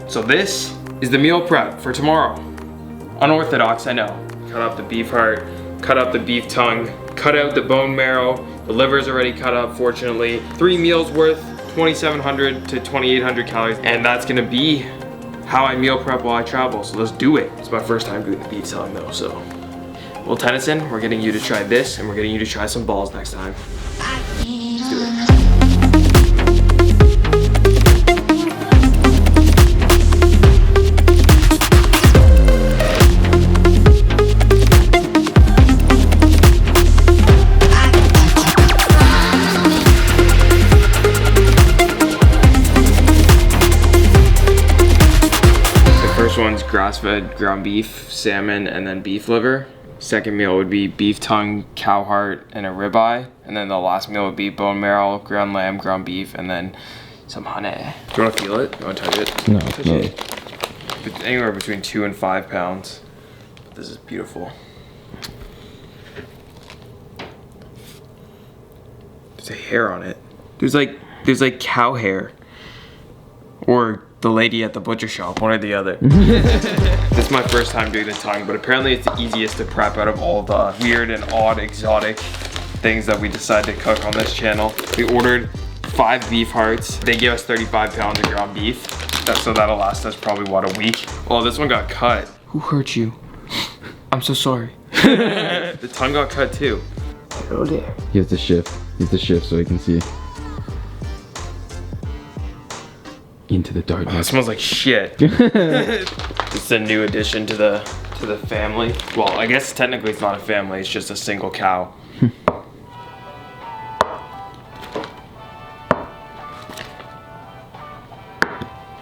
So this is the meal prep for tomorrow. Unorthodox, I know. Cut up the beef heart, cut up the beef tongue, cut out the bone marrow. The liver's already cut up, fortunately. 3 meals worth, 2,700 to 2,800 calories. And that's gonna be how I meal prep while I travel, so let's do it. It's my first time doing the beef tongue though, so. Well, Tennyson, we're getting you to try this, and we're getting you to try some balls next time. Let's do it. First one's grass-fed ground beef, salmon, and then beef liver. Second meal would be beef tongue, cow heart, and a ribeye. And then the last meal would be bone marrow, ground lamb, ground beef, and then some honey. Do you want to feel it? Do you want to touch it? No, touch no. It. Anywhere between 2 and 5 pounds. But this is beautiful. There's a hair on it. There's like cow hair. Or the lady at the butcher shop, one or the other. This is my first time doing the tongue, but apparently it's the easiest to prep out of all the weird and odd exotic things that we decided to cook on this channel. We ordered 5 beef hearts. They gave us 35 pounds of ground beef. So that'll last us probably, what, a week? Oh, this one got cut. Who hurt you? I'm so sorry. The tongue got cut too. Oh dear. He has to shift. He has to shift so he can see. Into the darkness. Oh, it smells like shit. It's a new addition to the family. Well, I guess technically it's not a family, it's just a single cow.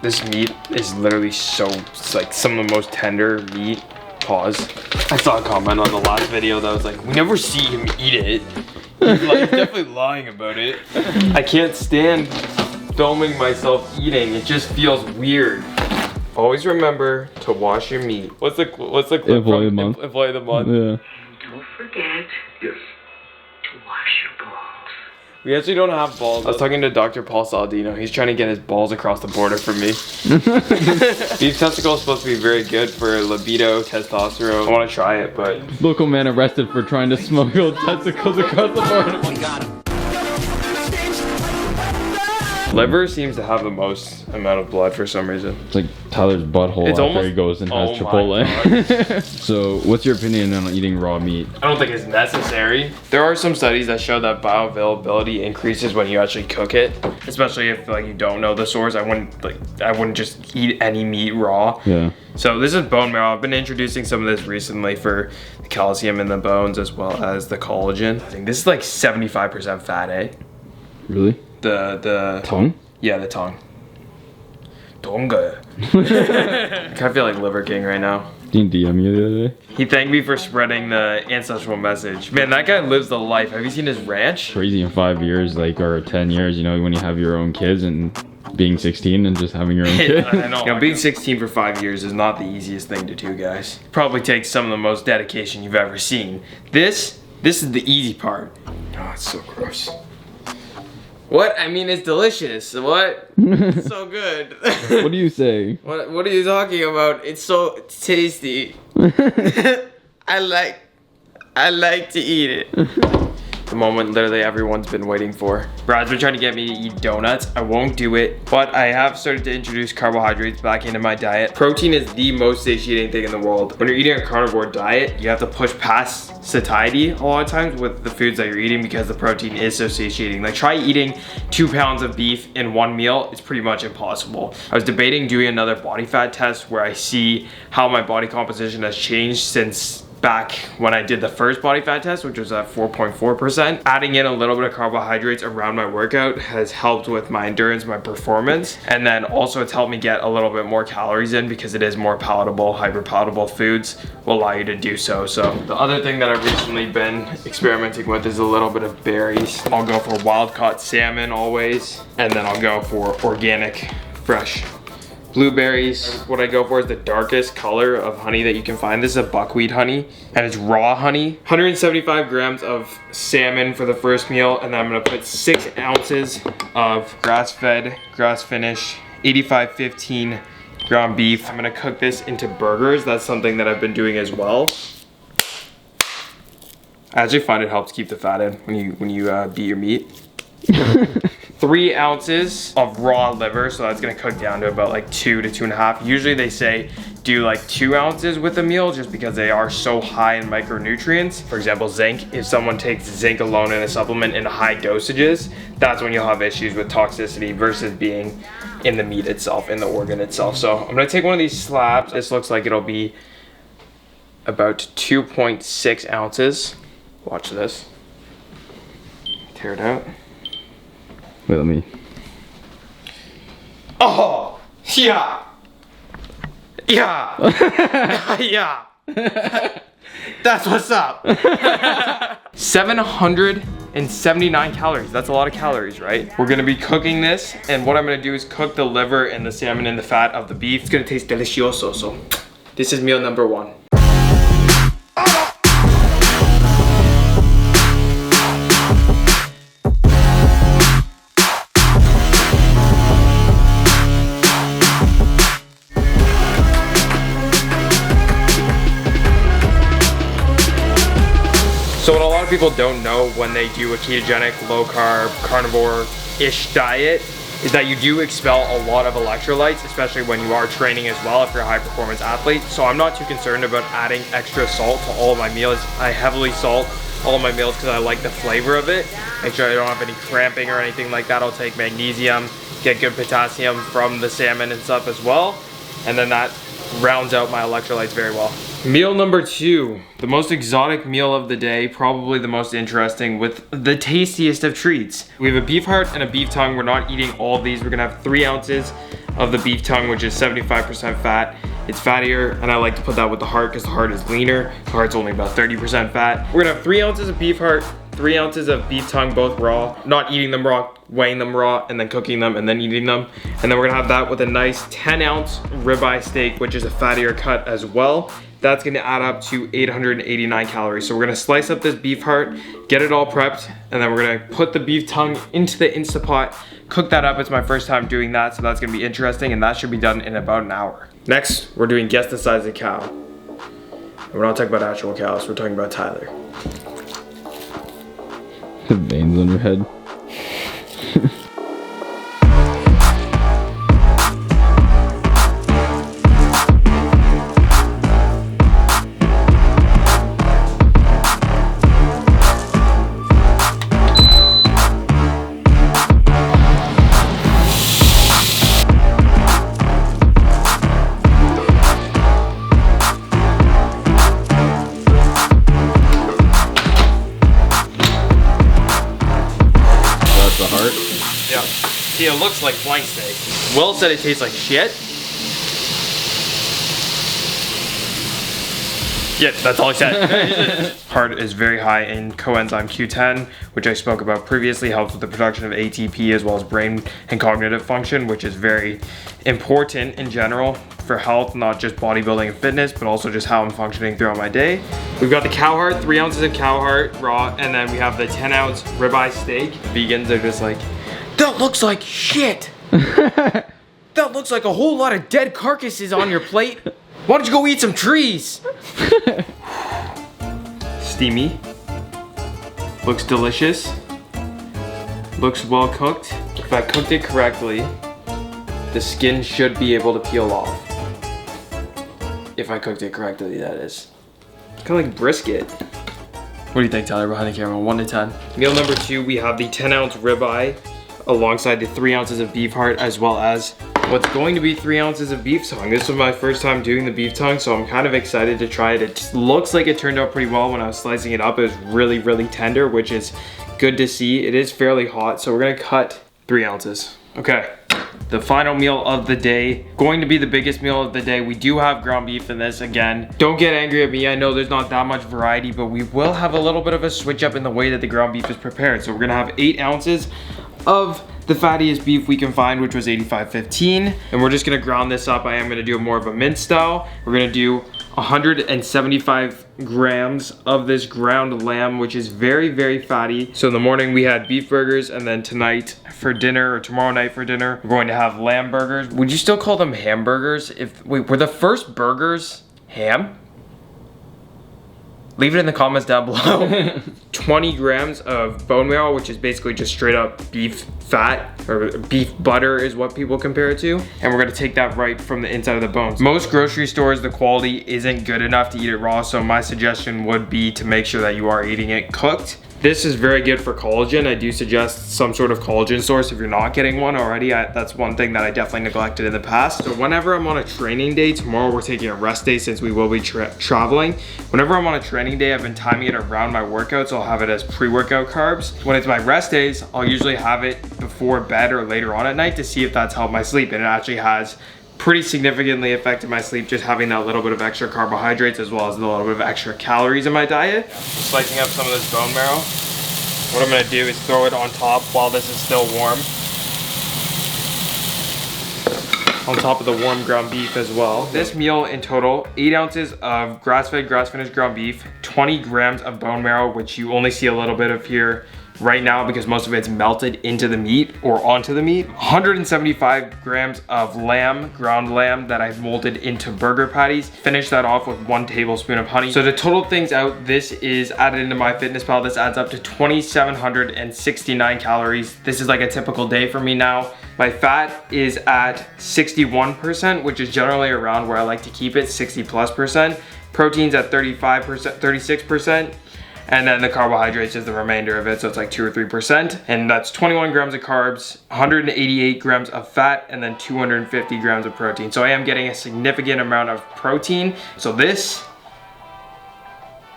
This meat is literally it's like some of the most tender meat. Pause. I saw a comment on the last video that was like, we never see him eat it. He's like definitely lying about it. I can't stand filming myself eating. It just feels weird. Always remember to wash your meat. What's the clip Employee of the month. Employee of the month. Yeah. Don't forget to wash your balls. We actually don't have balls. I was talking to Dr. Paul Saladino. He's trying to get his balls across the border for me. Beef testicle is supposed to be very good for libido, testosterone. I want to try it, but Local man arrested for trying to smuggle testicles across the border. We got him. liver seems to have the most amount of blood for some reason. It's like Tyler's butthole It's after almost- he goes and has Oh my Chipotle. So what's your opinion on eating raw meat? I don't think it's necessary. There are some studies that show that bioavailability increases when you actually cook it, especially if like you don't know the source. I wouldn't just eat any meat raw. Yeah. So this is bone marrow. I've been introducing some of this recently for the calcium in the bones as well as the collagen. I think this is like 75% fat, eh? Really? The Tongue? Yeah, the tongue. Tonga. I kind of feel like Liver King right now. Didn't DM you the other day? He thanked me for spreading the ancestral message. Man, that guy lives the life. Have you seen his ranch? Crazy in 5 years, like, or 10 years, you know, when you have your own kids and being 16 and just having your own kid. I know. You know, being 16 for 5 years is not the easiest thing to do, guys. Probably takes some of the most dedication you've ever seen. This is the easy part. Oh, it's so gross. What? I mean, it's delicious. What? It's so good. What do you say? What are you talking about? It's so tasty. I like to eat it. The moment literally everyone's been waiting for. Brad's been trying to get me to eat donuts. I won't do it, but I have started to introduce carbohydrates back into my diet. Protein is the most satiating thing in the world. When you're eating a carnivore diet, you have to push past satiety a lot of times with the foods that you're eating because the protein is so satiating. Like try eating 2 pounds of beef in one meal. It's pretty much impossible. I was debating doing another body fat test where I see how my body composition has changed since back when I did the first body fat test, which was at 4.4%. Adding in a little bit of carbohydrates around my workout has helped with my endurance, my performance, and then also it's helped me get a little bit more calories in because it is more palatable. Hyper palatable foods will allow you to do so. So the other thing that I've recently been experimenting with is a little bit of berries. I'll go for wild caught salmon always, and then I'll go for organic, fresh blueberries. What I go for is the darkest color of honey that you can find. This is a buckwheat honey and it's raw honey. 175 grams of salmon for the first meal, and then I'm gonna put 6 ounces of grass-fed, grass-finished 85-15 ground beef. I'm gonna cook this into burgers. That's something that I've been doing as well. I actually find it helps keep the fat in when you beat your meat. 3 ounces of raw liver, so that's gonna cook down to about like 2 to 2.5. Usually they say do like 2 ounces with a meal just because they are so high in micronutrients. For example, zinc. If someone takes zinc alone in a supplement in high dosages, that's when you'll have issues with toxicity versus being in the meat itself, in the organ itself. So I'm gonna take one of these slabs. This looks like it'll be about 2.6 ounces. Watch this. Tear it out. Wait, let me. Oh, yeah. Yeah. Yeah. That's what's up. 779 calories. That's a lot of calories, right? We're gonna be cooking this, and what I'm gonna do is cook the liver and the salmon and the fat of the beef. It's gonna taste delicioso. So this is meal number 1. So what a lot of people don't know when they do a ketogenic, low carb, carnivore-ish diet is that you do expel a lot of electrolytes, especially when you are training as well if you're a high performance athlete. So I'm not too concerned about adding extra salt to all of my meals. I heavily salt all of my meals because I like the flavor of it. Make sure I don't have any cramping or anything like that. I'll take magnesium, get good potassium from the salmon and stuff as well. And then that rounds out my electrolytes very well. Meal number 2, the most exotic meal of the day, probably the most interesting with the tastiest of treats. We have a beef heart and a beef tongue. We're not eating all of these. We're gonna have 3 ounces of the beef tongue, which is 75% fat. It's fattier, and I like to put that with the heart because the heart is leaner. The heart's only about 30% fat. We're gonna have 3 ounces of beef heart, 3 ounces of beef tongue, both raw. Not eating them raw, weighing them raw, and then cooking them, and then eating them. And then we're gonna have that with a nice 10-ounce ribeye steak, which is a fattier cut as well. That's gonna add up to 889 calories. So we're gonna slice up this beef heart, get it all prepped, and then we're gonna put the beef tongue into the Instapot, cook that up. It's my first time doing that, so that's gonna be interesting, and that should be done in about an hour. Next, we're doing guess the size of the cow. And we're not talking about actual cows, we're talking about Tyler. The veins on your head. Yeah. See, it looks like flank steak. Will said it tastes like shit. Yeah, that's all he said. Heart is very high in coenzyme Q10, which I spoke about previously, helps with the production of ATP as well as brain and cognitive function, which is very important in general for health, not just bodybuilding and fitness, but also just how I'm functioning throughout my day. We've got the cow heart, 3 ounces of cow heart raw, and then we have the 10-ounce ribeye steak. Vegans are just like, that looks like shit. That looks like a whole lot of dead carcasses on your plate. Why don't you go eat some trees? Steamy. Looks delicious. Looks well cooked. If I cooked it correctly, the skin should be able to peel off. If I cooked it correctly, that is. It's kind of like brisket. What do you think, Tyler, behind the camera? 1 to 10. Meal number 2, we have the 10-ounce ribeye alongside the 3 ounces of beef heart, as well as what's going to be 3 ounces of beef tongue. This was my first time doing the beef tongue, so I'm kind of excited to try it. It looks like it turned out pretty well when I was slicing it up. It was really, really tender, which is good to see. It is fairly hot, so we're gonna cut 3 ounces. Okay, the final meal of the day, going to be the biggest meal of the day. We do have ground beef in this again. Don't get angry at me. I know there's not that much variety, but we will have a little bit of a switch up in the way that the ground beef is prepared. So we're gonna have 8 ounces of the fattiest beef we can find, which was 85-15, and we're just gonna ground this up. I am gonna do more of a mince style. We're gonna do 175 grams of this ground lamb, which is very, very fatty. So in the morning we had beef burgers, and then tonight for dinner, or tomorrow night for dinner, we're going to have lamb burgers. Would you still call them hamburgers? Wait, were the first burgers ham? Leave it in the comments down below. 20 grams of bone marrow, which is basically just straight up beef fat, or beef butter is what people compare it to. And we're gonna take that right from the inside of the bones. Most grocery stores, the quality isn't good enough to eat it raw, so my suggestion would be to make sure that you are eating it cooked. This is very good for collagen. I do suggest some sort of collagen source if you're not getting one already. That's one thing that I definitely neglected in the past. So whenever I'm on a training day, tomorrow we're taking a rest day since we will be traveling. Whenever I'm on a training day, I've been timing it around my workouts. So I'll have it as pre-workout carbs. When it's my rest days, I'll usually have it before bed or later on at night to see if that's helped my sleep. And it actually has pretty significantly affected my sleep, just having that little bit of extra carbohydrates as well as a little bit of extra calories in my diet. Slicing up some of this bone marrow. What I'm gonna do is throw it on top while this is still warm. On top of the warm ground beef as well. This meal in total, 8 ounces of grass-fed, grass-finished ground beef, 20 grams of bone marrow, which you only see a little bit of here right now because most of it's melted into the meat or onto the meat. 175 grams of lamb, ground lamb that I've molded into burger patties. Finish that off with 1 tablespoon of honey. So to total things out, this is added into MyFitnessPal. This adds up to 2,769 calories. This is like a typical day for me now. My fat is at 61%, which is generally around where I like to keep it, 60+%. Protein's at 35%, 36%. And then the carbohydrates is the remainder of it, so it's like 2 or 3%. And that's 21 grams of carbs, 188 grams of fat, and then 250 grams of protein. So I am getting a significant amount of protein. So this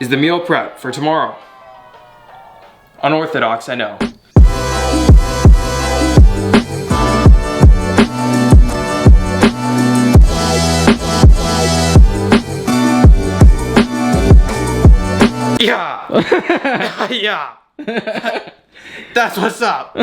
is the meal prep for tomorrow. Unorthodox, I know. Yeah. Yeah. That's what's up.